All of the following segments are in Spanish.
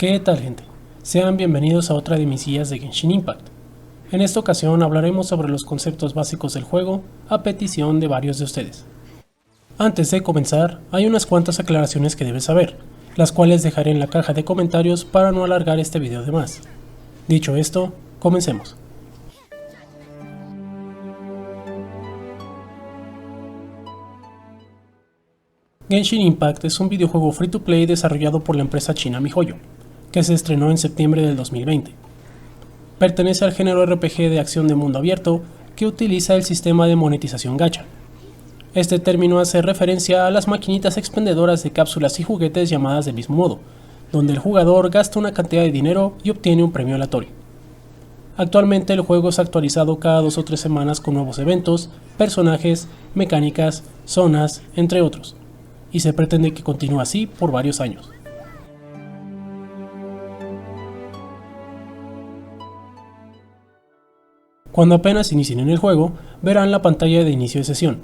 ¿Qué tal, gente? Sean bienvenidos a otra de mis guías de Genshin Impact. En esta ocasión hablaremos sobre los conceptos básicos del juego a petición de varios de ustedes. Antes de comenzar, hay unas cuantas aclaraciones que debes saber, las cuales dejaré en la caja de comentarios para no alargar este video de más. Dicho esto, comencemos. Genshin Impact es un videojuego free to play desarrollado por la empresa china MiHoYo, que se estrenó en septiembre del 2020. Pertenece al género RPG de acción de mundo abierto que utiliza el sistema de monetización gacha. Este término hace referencia a las maquinitas expendedoras de cápsulas y juguetes llamadas del mismo modo, donde el jugador gasta una cantidad de dinero y obtiene un premio aleatorio. Actualmente el juego es actualizado cada 2 o 3 semanas con nuevos eventos, personajes, mecánicas, zonas, entre otros, y se pretende que continúe así por varios años. Cuando apenas inicien en el juego, verán la pantalla de inicio de sesión.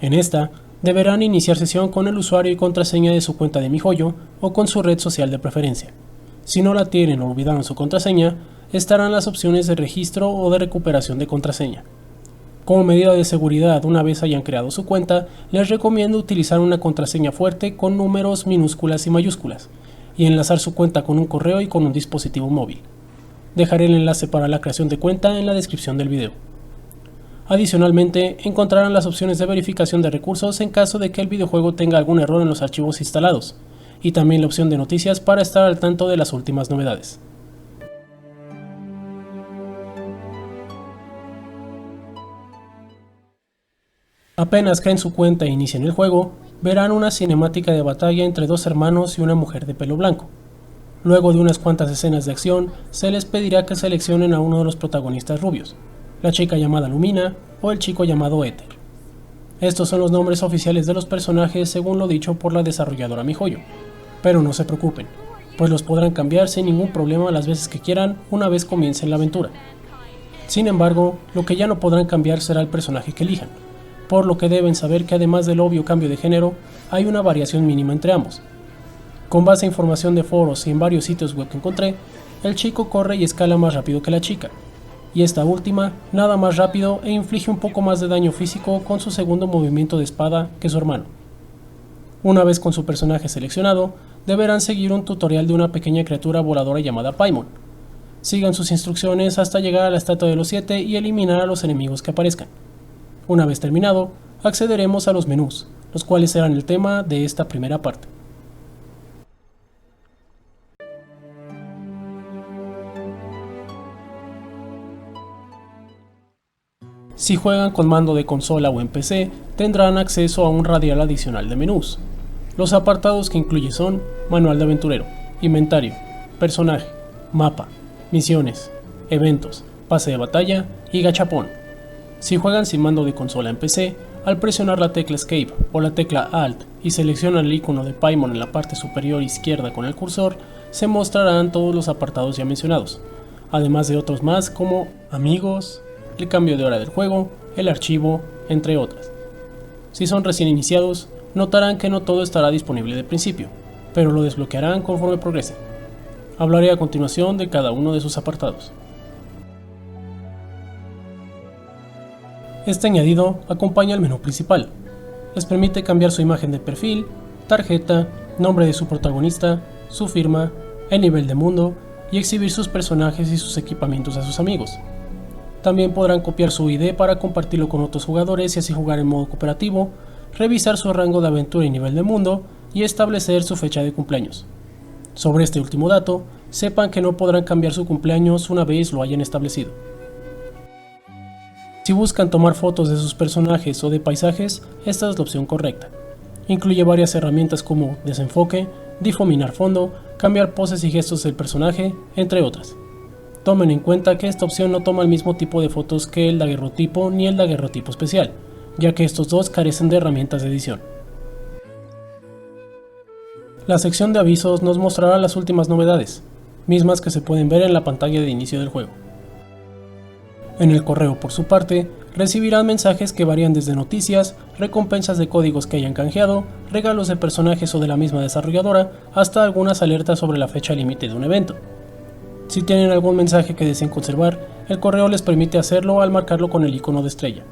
En esta, deberán iniciar sesión con el usuario y contraseña de su cuenta de MiHoYo o con su red social de preferencia. Si no la tienen o olvidaron su contraseña, estarán las opciones de registro o de recuperación de contraseña. Como medida de seguridad, una vez hayan creado su cuenta, les recomiendo utilizar una contraseña fuerte con números minúsculas y mayúsculas, y enlazar su cuenta con un correo y con un dispositivo móvil. Dejaré el enlace para la creación de cuenta en la descripción del video. Adicionalmente, encontrarán las opciones de verificación de recursos en caso de que el videojuego tenga algún error en los archivos instalados, y también la opción de noticias para estar al tanto de las últimas novedades. Apenas caen su cuenta e inician el juego, verán una cinemática de batalla entre dos hermanos y una mujer de pelo blanco. Luego de unas cuantas escenas de acción, se les pedirá que seleccionen a uno de los protagonistas rubios, la chica llamada Lumina o el chico llamado Éter. Estos son los nombres oficiales de los personajes según lo dicho por la desarrolladora MiHoYo, pero no se preocupen, pues los podrán cambiar sin ningún problema las veces que quieran una vez comiencen la aventura. Sin embargo, lo que ya no podrán cambiar será el personaje que elijan, por lo que deben saber que además del obvio cambio de género, hay una variación mínima entre ambos. Con base a información de foros y en varios sitios web que encontré, el chico corre y escala más rápido que la chica, y esta última nada más rápido e inflige un poco más de daño físico con su segundo movimiento de espada que su hermano. Una vez con su personaje seleccionado, deberán seguir un tutorial de una pequeña criatura voladora llamada Paimon. Sigan sus instrucciones hasta llegar a la estatua de los 7 y eliminar a los enemigos que aparezcan. Una vez terminado, accederemos a los menús, los cuales serán el tema de esta primera parte. Si juegan con mando de consola o en PC, tendrán acceso a un radial adicional de menús. Los apartados que incluye son Manual de Aventurero, Inventario, Personaje, Mapa, Misiones, Eventos, Pase de Batalla y Gachapón. Si juegan sin mando de consola en PC, al presionar la tecla Escape o la tecla Alt y seleccionan el icono de Paimon en la parte superior izquierda con el cursor, se mostrarán todos los apartados ya mencionados, además de otros más como Amigos, el cambio de hora del juego, el archivo, entre otras. Si son recién iniciados, notarán que no todo estará disponible de principio, pero lo desbloquearán conforme progresen. Hablaré a continuación de cada uno de sus apartados. Este añadido acompaña al menú principal. Les permite cambiar su imagen de perfil, tarjeta, nombre de su protagonista, su firma, el nivel de mundo y exhibir sus personajes y sus equipamientos a sus amigos. También podrán copiar su ID para compartirlo con otros jugadores y así jugar en modo cooperativo, revisar su rango de aventura y nivel de mundo y establecer su fecha de cumpleaños. Sobre este último dato, sepan que no podrán cambiar su cumpleaños una vez lo hayan establecido. Si buscan tomar fotos de sus personajes o de paisajes, esta es la opción correcta. Incluye varias herramientas como desenfoque, difuminar fondo, cambiar poses y gestos del personaje, entre otras. Tomen en cuenta que esta opción no toma el mismo tipo de fotos que el daguerrotipo ni el daguerrotipo especial, ya que estos dos carecen de herramientas de edición. La sección de avisos nos mostrará las últimas novedades, mismas que se pueden ver en la pantalla de inicio del juego. En el correo, por su parte, recibirán mensajes que varían desde noticias, recompensas de códigos que hayan canjeado, regalos de personajes o de la misma desarrolladora, hasta algunas alertas sobre la fecha límite de un evento. Si tienen algún mensaje que deseen conservar, el correo les permite hacerlo al marcarlo con el icono de estrella.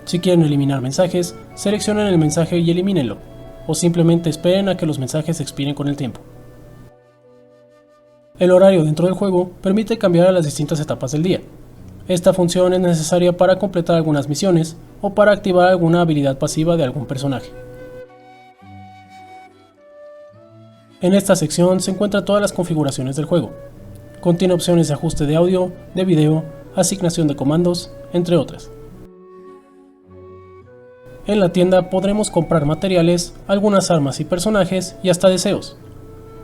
Si quieren eliminar mensajes, seleccionen el mensaje y elimínenlo, o simplemente esperen a que los mensajes expiren con el tiempo. El horario dentro del juego permite cambiar a las distintas etapas del día. Esta función es necesaria para completar algunas misiones o para activar alguna habilidad pasiva de algún personaje. En esta sección se encuentran todas las configuraciones del juego. Contiene opciones de ajuste de audio, de video, asignación de comandos, entre otras. En la tienda podremos comprar materiales, algunas armas y personajes y hasta deseos.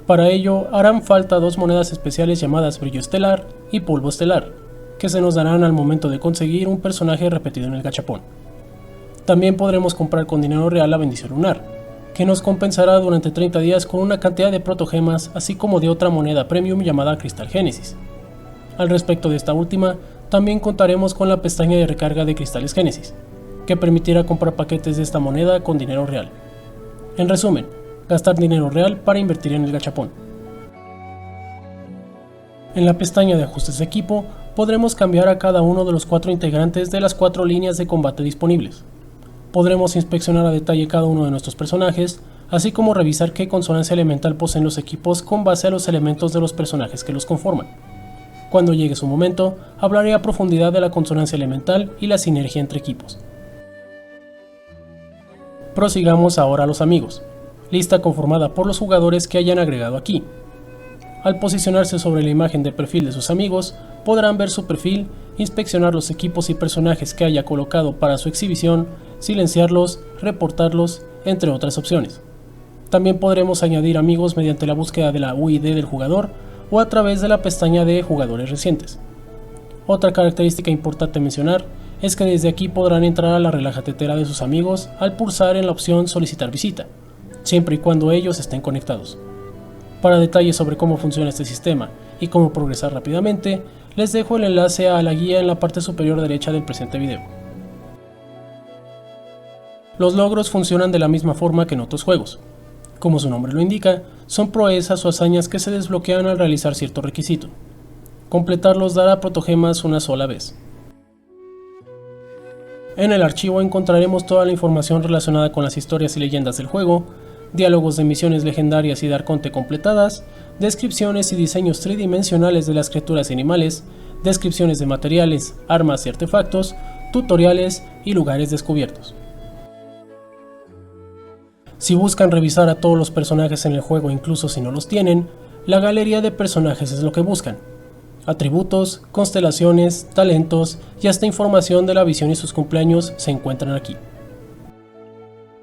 Para ello harán falta 2 monedas especiales llamadas Brillo Estelar y Polvo Estelar, que se nos darán al momento de conseguir un personaje repetido en el gachapón. También podremos comprar con dinero real la Bendición Lunar, que nos compensará durante 30 días con una cantidad de protogemas, así como de otra moneda premium llamada Cristal Génesis. Al respecto de esta última, también contaremos con la pestaña de recarga de Cristales Génesis, que permitirá comprar paquetes de esta moneda con dinero real. En resumen, gastar dinero real para invertir en el gachapón. En la pestaña de ajustes de equipo podremos cambiar a cada uno de los 4 integrantes de las 4 líneas de combate disponibles. Podremos inspeccionar a detalle cada uno de nuestros personajes, así como revisar qué consonancia elemental poseen los equipos con base a los elementos de los personajes que los conforman. Cuando llegue su momento, hablaré a profundidad de la consonancia elemental y la sinergia entre equipos. Prosigamos ahora a los amigos, lista conformada por los jugadores que hayan agregado aquí. Al posicionarse sobre la imagen de perfil de sus amigos, podrán ver su perfil, inspeccionar los equipos y personajes que haya colocado para su exhibición, silenciarlos, reportarlos, entre otras opciones. También podremos añadir amigos mediante la búsqueda de la UID del jugador o a través de la pestaña de jugadores recientes. Otra característica importante a mencionar es que desde aquí podrán entrar a la relajatetera de sus amigos al pulsar en la opción solicitar visita, siempre y cuando ellos estén conectados. Para detalles sobre cómo funciona este sistema y cómo progresar rápidamente, les dejo el enlace a la guía en la parte superior derecha del presente video. Los logros funcionan de la misma forma que en otros juegos. Como su nombre lo indica, son proezas o hazañas que se desbloquean al realizar cierto requisito. Completarlos dará protogemas una sola vez. En el archivo encontraremos toda la información relacionada con las historias y leyendas del juego, diálogos de misiones legendarias y de arconte completadas, descripciones y diseños tridimensionales de las criaturas y animales, descripciones de materiales, armas y artefactos, tutoriales y lugares descubiertos. Si buscan revisar a todos los personajes en el juego incluso si no los tienen, la galería de personajes es lo que buscan. Atributos, constelaciones, talentos y hasta información de la visión y sus cumpleaños se encuentran aquí.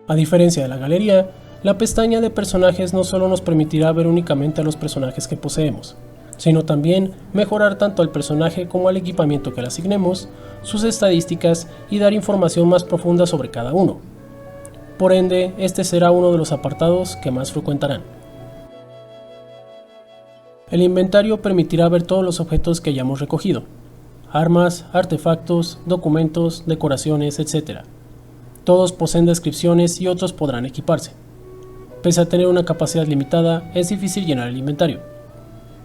A diferencia de la galería, la pestaña de personajes no solo nos permitirá ver únicamente a los personajes que poseemos, sino también mejorar tanto al personaje como al equipamiento que le asignemos, sus estadísticas y dar información más profunda sobre cada uno. Por ende, este será uno de los apartados que más frecuentarán. El inventario permitirá ver todos los objetos que hayamos recogido: armas, artefactos, documentos, decoraciones, etc. Todos poseen descripciones y otros podrán equiparse. Pese a tener una capacidad limitada, es difícil llenar el inventario.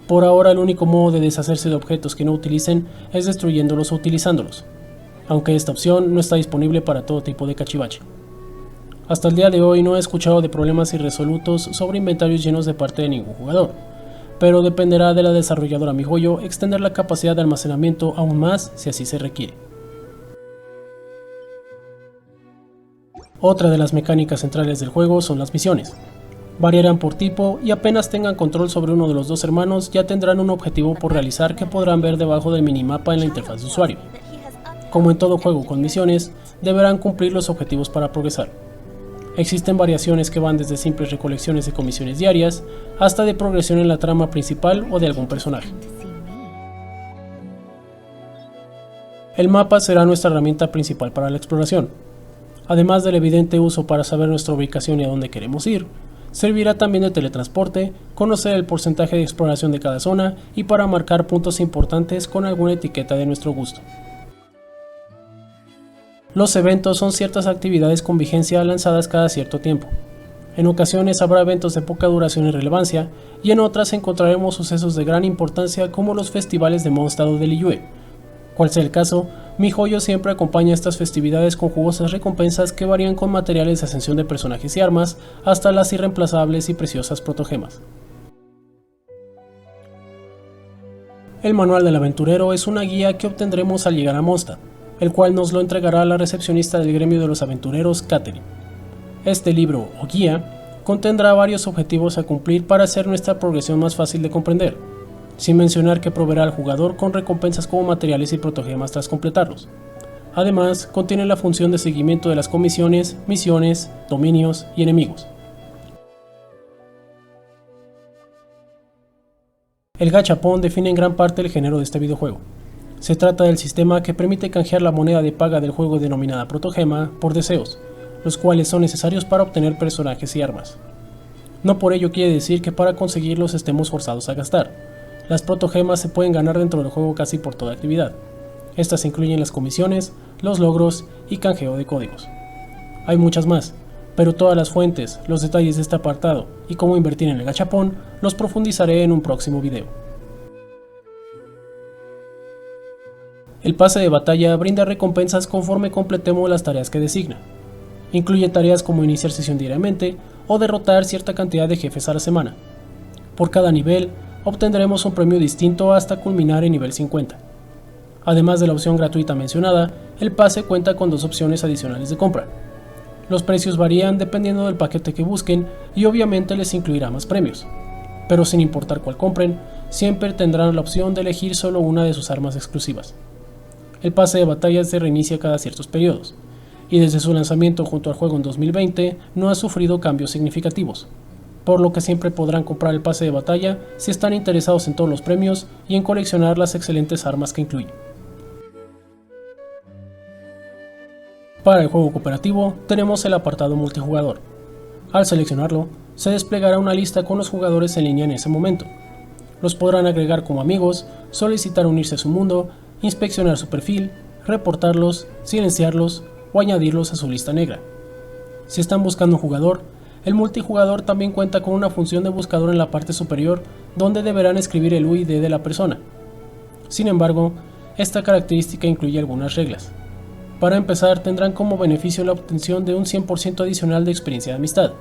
Por ahora, el único modo de deshacerse de objetos que no utilicen es destruyéndolos o utilizándolos, aunque esta opción no está disponible para todo tipo de cachivache. Hasta el día de hoy no he escuchado de problemas irresolutos sobre inventarios llenos de parte de ningún jugador, pero dependerá de la desarrolladora MiHoYo extender la capacidad de almacenamiento aún más si así se requiere. Otra de las mecánicas centrales del juego son las misiones. Variarán por tipo y apenas tengan control sobre uno de los dos hermanos ya tendrán un objetivo por realizar que podrán ver debajo del minimapa en la interfaz de usuario. Como en todo juego con misiones, deberán cumplir los objetivos para progresar. Existen variaciones que van desde simples recolecciones de comisiones diarias hasta de progresión en la trama principal o de algún personaje. El mapa será nuestra herramienta principal para la exploración. Además del evidente uso para saber nuestra ubicación y a dónde queremos ir, servirá también de teletransporte, conocer el porcentaje de exploración de cada zona y para marcar puntos importantes con alguna etiqueta de nuestro gusto. Los eventos son ciertas actividades con vigencia lanzadas cada cierto tiempo. En ocasiones habrá eventos de poca duración y relevancia, y en otras encontraremos sucesos de gran importancia como los festivales de Mondstadt o de Liyue. Cual sea el caso, MiHoYo siempre acompaña estas festividades con jugosas recompensas que varían con materiales de ascensión de personajes y armas, hasta las irreemplazables y preciosas protogemas. El manual del aventurero es una guía que obtendremos al llegar a Mondstadt, el cual nos lo entregará la recepcionista del gremio de los aventureros, Catherine. Este libro, o guía, contendrá varios objetivos a cumplir para hacer nuestra progresión más fácil de comprender, sin mencionar que proveerá al jugador con recompensas como materiales y protogemas tras completarlos. Además, contiene la función de seguimiento de las comisiones, misiones, dominios y enemigos. El gachapón define en gran parte el género de este videojuego. Se trata del sistema que permite canjear la moneda de paga del juego denominada protogema por deseos, los cuales son necesarios para obtener personajes y armas. No por ello quiere decir que para conseguirlos estemos forzados a gastar. Las protogemas se pueden ganar dentro del juego casi por toda actividad. Estas incluyen las comisiones, los logros y canjeo de códigos. Hay muchas más, pero todas las fuentes, los detalles de este apartado y cómo invertir en el gachapón los profundizaré en un próximo video. El pase de batalla brinda recompensas conforme completemos las tareas que designa. Incluye tareas como iniciar sesión diariamente o derrotar cierta cantidad de jefes a la semana. Por cada nivel, obtendremos un premio distinto hasta culminar en nivel 50. Además de la opción gratuita mencionada, el pase cuenta con dos opciones adicionales de compra. Los precios varían dependiendo del paquete que busquen y obviamente les incluirá más premios, pero sin importar cuál compren, siempre tendrán la opción de elegir solo una de sus armas exclusivas. El pase de batalla se reinicia cada ciertos periodos, y desde su lanzamiento junto al juego en 2020 no ha sufrido cambios significativos, por lo que siempre podrán comprar el pase de batalla si están interesados en todos los premios y en coleccionar las excelentes armas que incluye. Para el juego cooperativo tenemos el apartado multijugador. Al seleccionarlo, se desplegará una lista con los jugadores en línea en ese momento. Los podrán agregar como amigos, solicitar unirse a su mundo, inspeccionar su perfil, reportarlos, silenciarlos o añadirlos a su lista negra. Si están buscando un jugador, el multijugador también cuenta con una función de buscador en la parte superior donde deberán escribir el UID de la persona. Sin embargo, esta característica incluye algunas reglas. Para empezar, tendrán como beneficio la obtención de un 100% adicional de experiencia de amistad,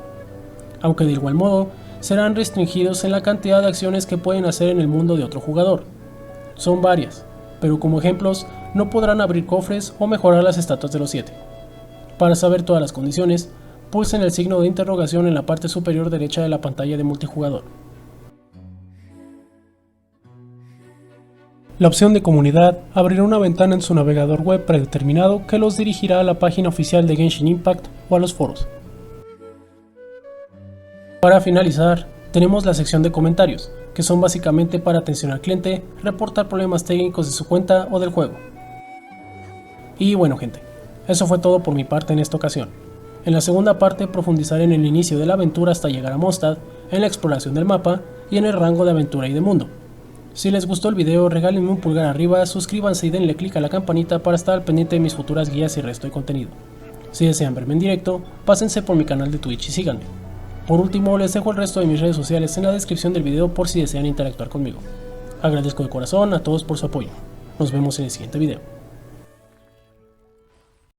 aunque de igual modo serán restringidos en la cantidad de acciones que pueden hacer en el mundo de otro jugador. Son varias, pero como ejemplos no podrán abrir cofres o mejorar las estatuas de los 7. Para saber todas las condiciones, pulsen el signo de interrogación en la parte superior derecha de la pantalla de multijugador. La opción de comunidad abrirá una ventana en su navegador web predeterminado que los dirigirá a la página oficial de Genshin Impact o a los foros. Para finalizar, tenemos la sección de comentarios, que son básicamente para atención al cliente, reportar problemas técnicos de su cuenta o del juego. Y bueno gente, eso fue todo por mi parte en esta ocasión. En la segunda parte profundizaré en el inicio de la aventura hasta llegar a Mondstadt, en la exploración del mapa y en el rango de aventura y de mundo. Si les gustó el video, regálenme un pulgar arriba, suscríbanse y denle click a la campanita para estar al pendiente de mis futuras guías y resto de contenido. Si desean verme en directo, pásense por mi canal de Twitch y síganme. Por último, les dejo el resto de mis redes sociales en la descripción del video por si desean interactuar conmigo. Agradezco de corazón a todos por su apoyo. Nos vemos en el siguiente video.